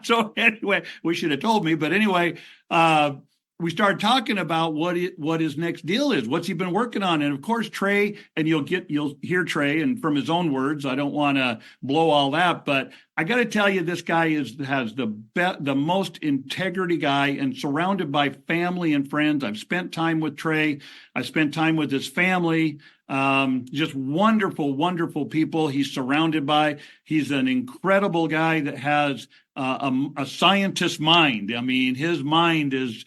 So anyway, we should have told me. But anyway, we started talking about what his next deal is. What's he been working on? And of course, Trey, and you'll hear Trey, and from his own words, I don't want to blow all that, but I got to tell you, this guy has the most integrity guy, and surrounded by family and friends. I've spent time with Trey. I spent time with his family. Just wonderful, wonderful people he's surrounded by. He's an incredible guy that has a scientist mind. I mean, his mind is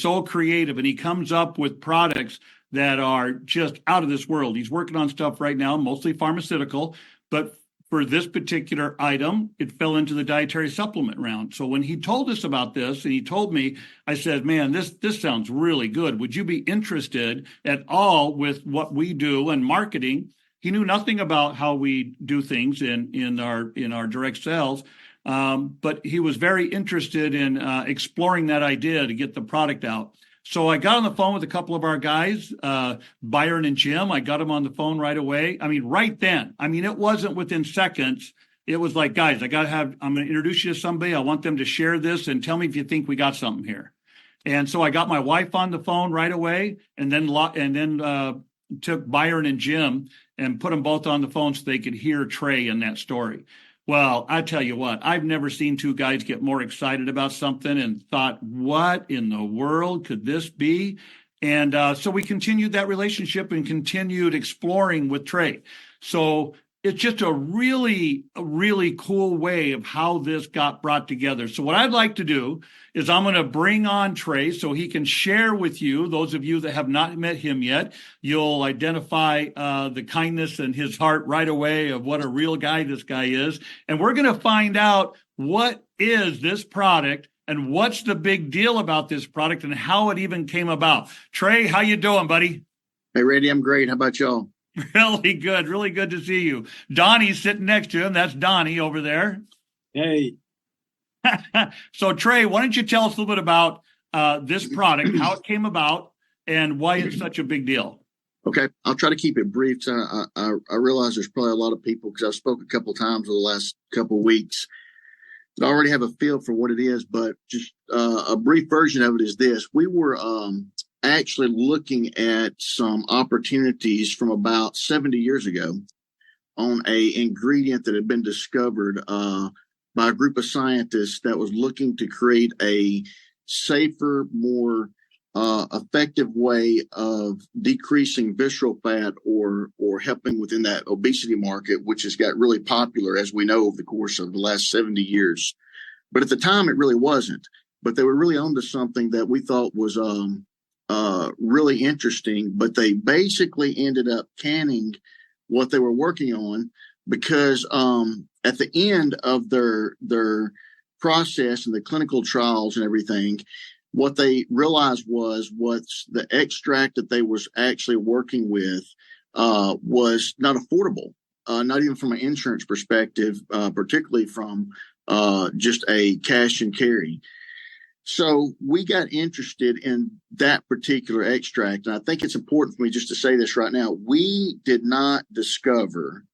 so creative, and he comes up with products that are just out of this world. He's working on stuff right now, mostly pharmaceutical, but for this particular item, it fell into the dietary supplement round. So when he told us about this, and he told me, I said, man, this sounds really good. Would you be interested at all with what we do and marketing? He knew nothing about how we do things in our direct sales, but he was very interested in exploring that idea to get the product out. So I got on the phone with a couple of our guys, Byron and Jim. I got them on the phone right away. I mean, right then. I mean, it wasn't within seconds. It was like, guys, I'm going to introduce you to somebody. I want them to share this and tell me if you think we got something here. And so I got my wife on the phone right away, and then took Byron and Jim and put them both on the phone so they could hear Trey in that story. Well, I tell you what, I've never seen two guys get more excited about something and thought, what in the world could this be? And so we continued that relationship and continued exploring with Trey. So it's just a really cool way of how this got brought together. So what I'd like to do is I'm going to bring on Trey so he can share with you, those of you that have not met him yet. You'll identify the kindness in his heart right away of what a real guy this guy is. And we're going to find out what is this product and what's the big deal about this product and how it even came about. Trey, how you doing, buddy? Hey, Randy, I'm great. How about y'all? Really good. Really good to see you. Donnie's sitting next to him. That's Donnie over there. Hey. So, Trey, why don't you tell us a little bit about this product, how it came about, and why it's such a big deal? Okay. I'll try to keep it brief. I realize there's probably a lot of people, because I've spoken a couple of times over the last couple of weeks, that already have a feel for what it is, but just a brief version of it is this. We were actually looking at some opportunities from about 70 years ago on a ingredient that had been discovered by a group of scientists that was looking to create a safer, more effective way of decreasing visceral fat or helping within that obesity market, which has got really popular, as we know, over the course of the last 70 years. But at the time, it really wasn't. But they were really onto something that we thought was really interesting, but they basically ended up canning what they were working on because at the end of their process and the clinical trials and everything, what they realized was what's the extract that they was actually working with was not affordable, not even from an insurance perspective, particularly from just a cash and carry. So we got interested in that particular extract. And I think it's important for me just to say this right now. We did not discover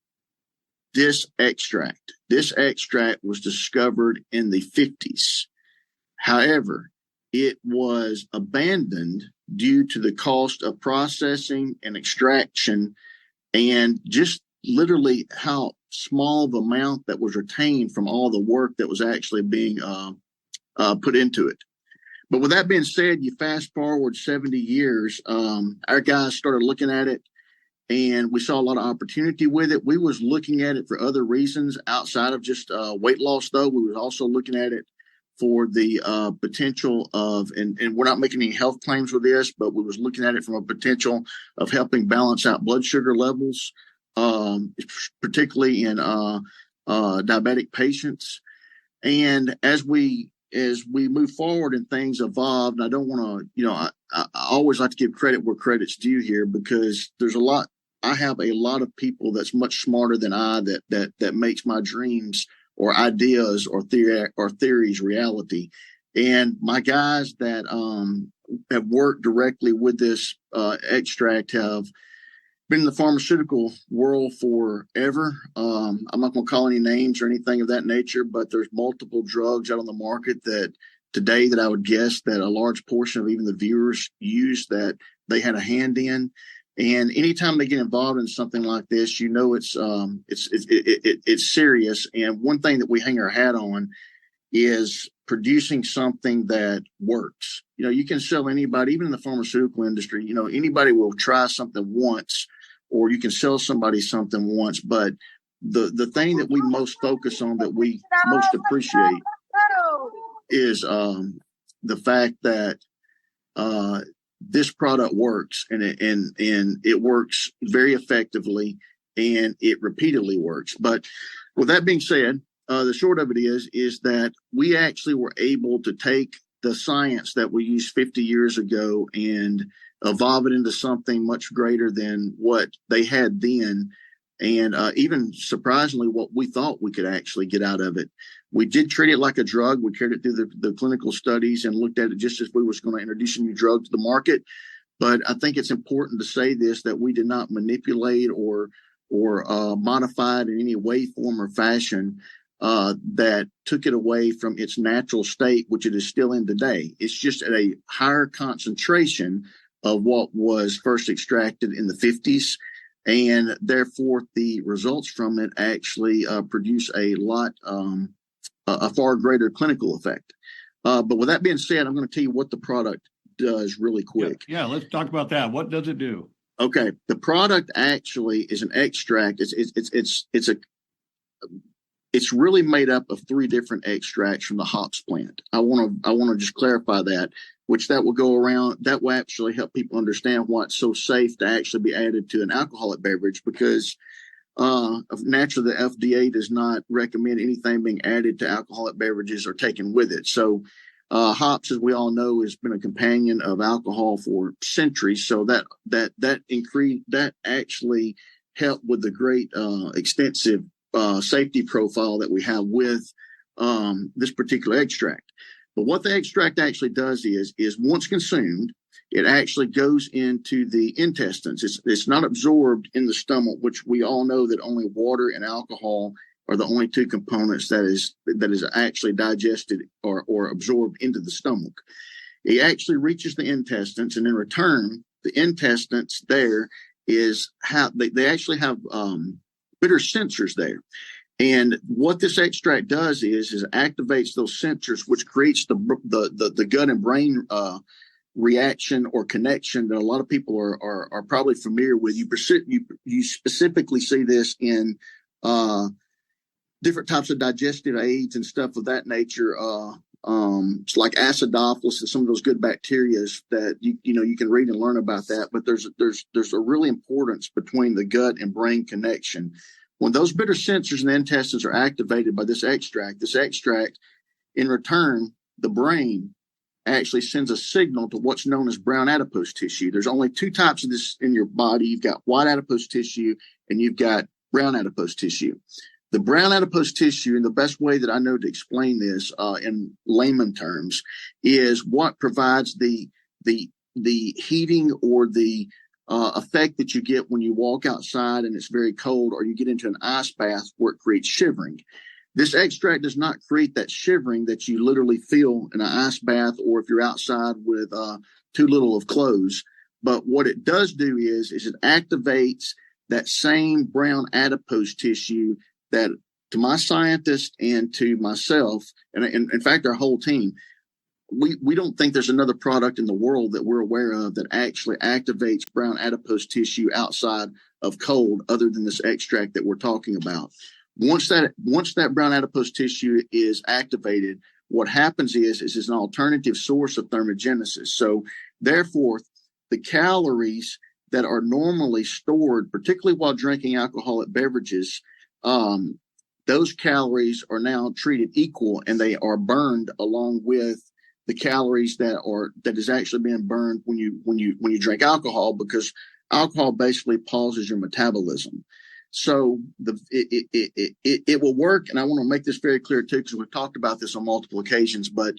this extract. This extract was discovered in the 50s. However, it was abandoned due to the cost of processing and extraction and just literally how small of amount that was retained from all the work that was actually being put into it. But with that being said, you fast forward 70 years, our guys started looking at it and we saw a lot of opportunity with it. We was looking at it for other reasons outside of just weight loss, though. We was also looking at it for the potential of, and we're not making any health claims with this, but we was looking at it from a potential of helping balance out blood sugar levels, particularly in diabetic patients. And as we move forward and things evolve, and I don't want to, I always like to give credit where credit's due here, because I have a lot of people that's much smarter than I that makes my dreams or ideas or theories reality. And my guys that have worked directly with this extract have been in the pharmaceutical world forever. I'm not going to call any names or anything of that nature, but there's multiple drugs out on the market that today that I would guess that a large portion of even the viewers use that they had a hand in. And anytime they get involved in something like this, you know it's serious. And one thing that we hang our hat on is producing something that works. You know, you can sell anybody, even in the pharmaceutical industry, you know, anybody will try something once, or you can sell somebody something once. But the thing that we most focus on, that we most appreciate, is the fact that this product works, and it works very effectively, and it repeatedly works. But with that being said, the short of it is that we actually were able to take the science that we used 50 years ago and evolve it into something much greater than what they had then. And even surprisingly, what we thought we could actually get out of it. We did treat it like a drug. We carried it through the clinical studies and looked at it just as we was going to introduce a new drug to the market. But I think it's important to say this, that we did not manipulate or modify it in any way, form, or fashion that took it away from its natural state, which it is still in today. It's just at a higher concentration of what was first extracted in the 50s. And therefore, the results from it actually produce a far greater clinical effect. But with that being said, I'm going to tell you what the product does really quick. Yeah, let's talk about that. What does it do? Okay, the product actually is an extract. It's really made up of 3 different extracts from the hops plant. I want to just clarify that, which that will go around. That will actually help people understand why it's so safe to actually be added to an alcoholic beverage, because naturally the FDA does not recommend anything being added to alcoholic beverages or taken with it. So hops, as we all know, has been a companion of alcohol for centuries. So that actually helped with the great extensive safety profile that we have with this particular extract. But what the extract actually does is once consumed, it actually goes into the intestines. It's not absorbed in the stomach, which we all know that only water and alcohol are the only 2 components that is actually digested or absorbed into the stomach. It actually reaches the intestines, and in return, the intestines there is how they actually have bitter sensors there. And what this extract does is activates those sensors, which creates the gut and brain reaction or connection that a lot of people are probably familiar with. You specifically see this in different types of digestive aids and stuff of that nature. It's like acidophilus and some of those good bacteria that you can read and learn about that. But there's a really importance between the gut and brain connection. When those bitter sensors in the intestines are activated by this extract, in return, the brain actually sends a signal to what's known as brown adipose tissue. There's only 2 types of this in your body. You've got white adipose tissue and you've got brown adipose tissue. The brown adipose tissue, and the best way that I know to explain this in layman terms, is what provides the heating or the effect that you get when you walk outside and it's very cold, or you get into an ice bath where it creates shivering. This extract does not create that shivering that you literally feel in an ice bath, or if you're outside with too little of clothes. But what it does do is it activates that same brown adipose tissue that, to my scientist and to myself, and in fact our whole team, we don't think there's another product in the world that we're aware of that actually activates brown adipose tissue outside of cold, other than this extract that we're talking about. Once that brown adipose tissue is activated, what happens is it's an alternative source of thermogenesis. So therefore, the calories that are normally stored, particularly while drinking alcoholic beverages, those calories are now treated equal, and they are burned along with the calories that is actually being burned when you drink alcohol, because alcohol basically pauses your metabolism. So it will work, and I want to make this very clear too, because we've talked about this on multiple occasions. But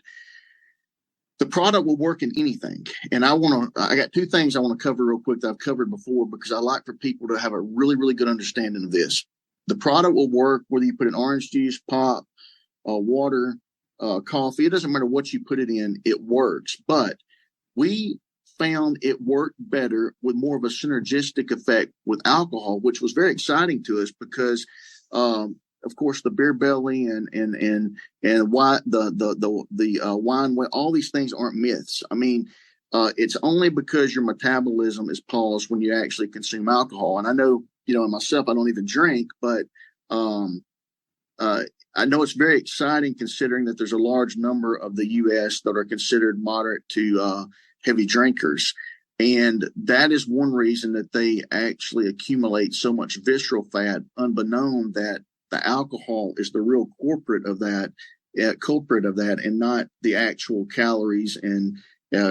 The product will work in anything. And I got two things I want to cover real quick that I've covered before, because I like for people to have a really, really good understanding of this. The product will work whether you put in orange juice, pop, water, coffee. It doesn't matter what you put it in, it works. But we found it worked better with more of a synergistic effect with alcohol, which was very exciting to us because, of course, the beer belly and why the wine, all these things aren't myths. I mean, it's only because your metabolism is paused when you actually consume alcohol. And I know, myself, I don't even drink, but I know it's very exciting considering that there's a large number of the U.S. that are considered moderate to heavy drinkers. And that is one reason that they actually accumulate so much visceral fat, unbeknown that the alcohol is the real culprit of that, and not the actual calories and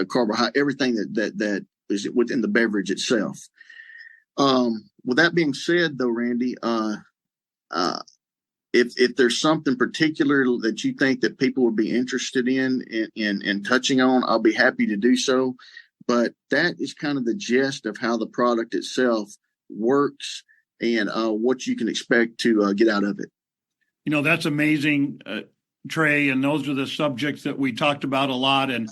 carbohydrate, everything that is within the beverage itself. With that being said, though, Randy, if there's something particular that you think that people would be interested in touching on, I'll be happy to do so. But that is kind of the gist of how the product itself works and what you can expect to get out of it. That's amazing, Trey. And those are the subjects that we talked about a lot. And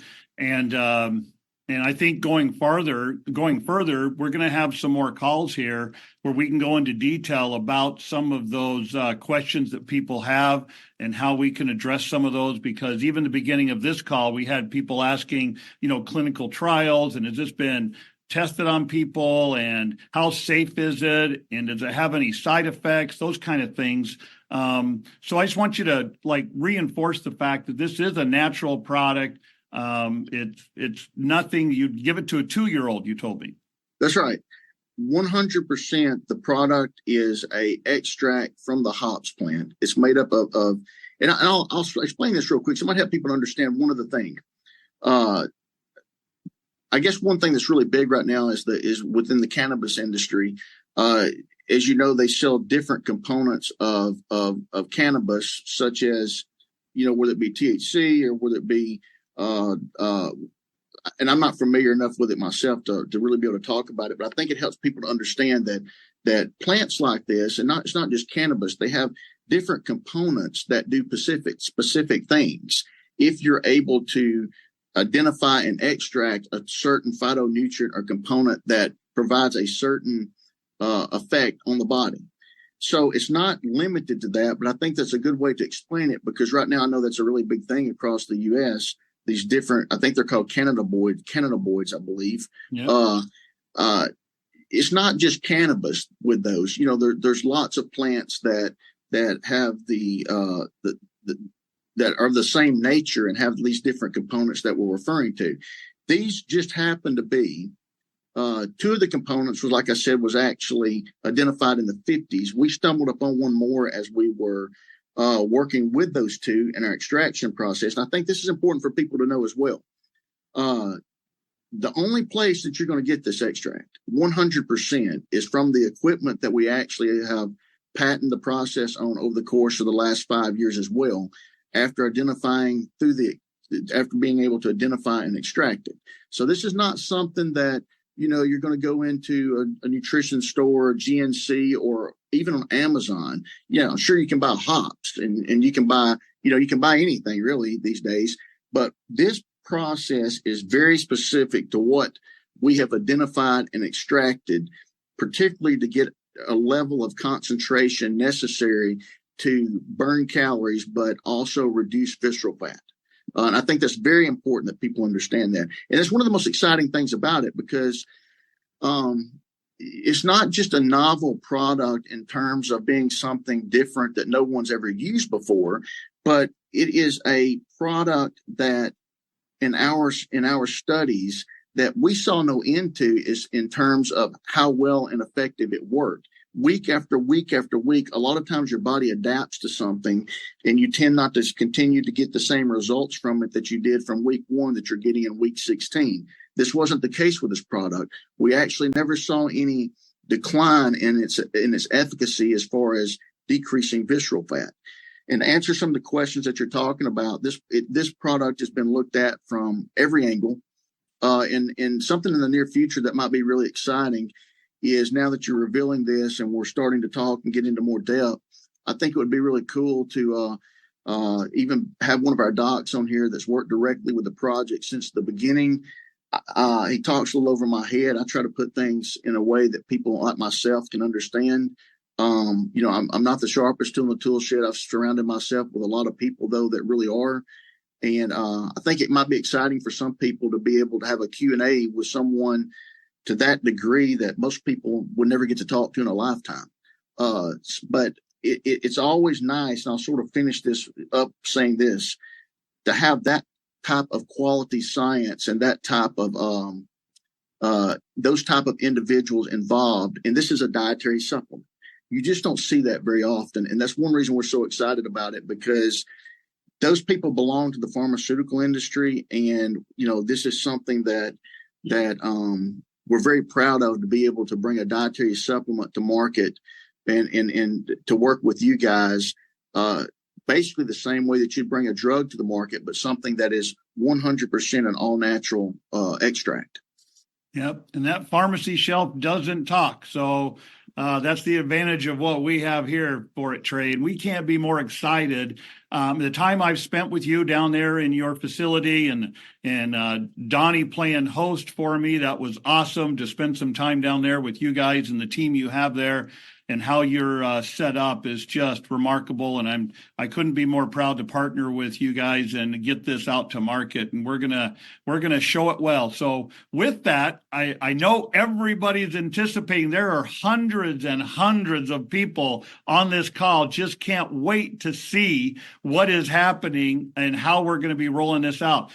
I think going further, we're going to have some more calls here where we can go into detail about some of those questions that people have and how we can address some of those. Because even the beginning of this call, we had people asking, clinical trials, and has this been tested on people, and how safe is it, and does it have any side effects, those kind of things. So I just want you to reinforce the fact that this is a natural product. It's nothing. You'd give it to a 2-year-old, you told me. That's right. 100%. The product is a extract from the hops plant. It's made up of and I'll explain this real quick. So it might help people to understand one other thing. I guess one thing that's really big right now is within the cannabis industry. As you know, they sell different components of cannabis, such as, whether it be THC or whether it be and I'm not familiar enough with it myself to really be able to talk about it, but I think it helps people to understand that plants like this, and it's not just cannabis, they have different components that do specific things. If you're able to identify and extract a certain phytonutrient or component that provides a certain effect on the body. So it's not limited to that, but I think that's a good way to explain it, because right now I know that's a really big thing across the U.S. These different, I think they're called cannabinoids, I believe. Yeah. It's not just cannabis with those. There's lots of plants that have that are the same nature and have these different components that we're referring to. These just happen to be two of the components was, like I said, was actually identified in the 50s. We stumbled upon one more as we were working with those two in our extraction process. And I think this is important for people to know as well. The only place that you're going to get this extract 100% is from the equipment that we actually have patented the process on over the course of the last 5 years as well, after being able to identify and extract it. So this is not something that, you're going to go into a nutrition store, GNC, or even on Amazon. Sure, you can buy hops and you can buy anything really these days, but this process is very specific to what we have identified and extracted, particularly to get a level of concentration necessary to burn calories, but also reduce visceral fat. And I think that's very important that people understand that. And it's one of the most exciting things about it, because it's not just a novel product in terms of being something different that no one's ever used before, but it is a product that in our studies that we saw no end to, is in terms of how well and effective it worked. Week after week after week, a lot of times your body adapts to something and you tend not to continue to get the same results from it that you did from week 1 that you're getting in week 16. This wasn't the case with this product. We actually never saw any decline in its efficacy as far as decreasing visceral fat. and answer some of the questions that you're talking about. This product has been looked at from every angle, and something in the near future that might be really exciting is now that you're revealing this and we're starting to talk and get into more depth. I think it would be really cool to even have one of our docs on here that's worked directly with the project since the beginning. He talks a little over my head. I try to put things in a way that people like myself can understand. I'm not the sharpest tool in the tool shed. I've surrounded myself with a lot of people, though, that really are. And I think it might be exciting for some people to be able to have a Q&A with someone to that degree that most people would never get to talk to in a lifetime. But it's always nice, and I'll sort of finish this up saying this, to have that type of quality science and that type of those type of individuals involved. And this is a dietary supplement. You just don't see that very often. And that's one reason we're so excited about it, because those people belong to the pharmaceutical industry. And, this is something that we're very proud of, to be able to bring a dietary supplement to market and to work with you guys, basically the same way that you bring a drug to the market, but something that is 100% an all natural extract. Yep. And that pharmacy shelf doesn't talk. So that's the advantage of what we have here for it, Trey. And we can't be more excited. The time I've spent with you down there in your facility, and Donnie playing host for me, that was awesome to spend some time down there with you guys and the team you have there. And how you're set up is just remarkable, and I couldn't be more proud to partner with you guys and get this out to market. And we're gonna show it well. So with that, I know everybody's anticipating. There are hundreds and hundreds of people on this call. Just can't wait to see what is happening and how we're going to be rolling this out.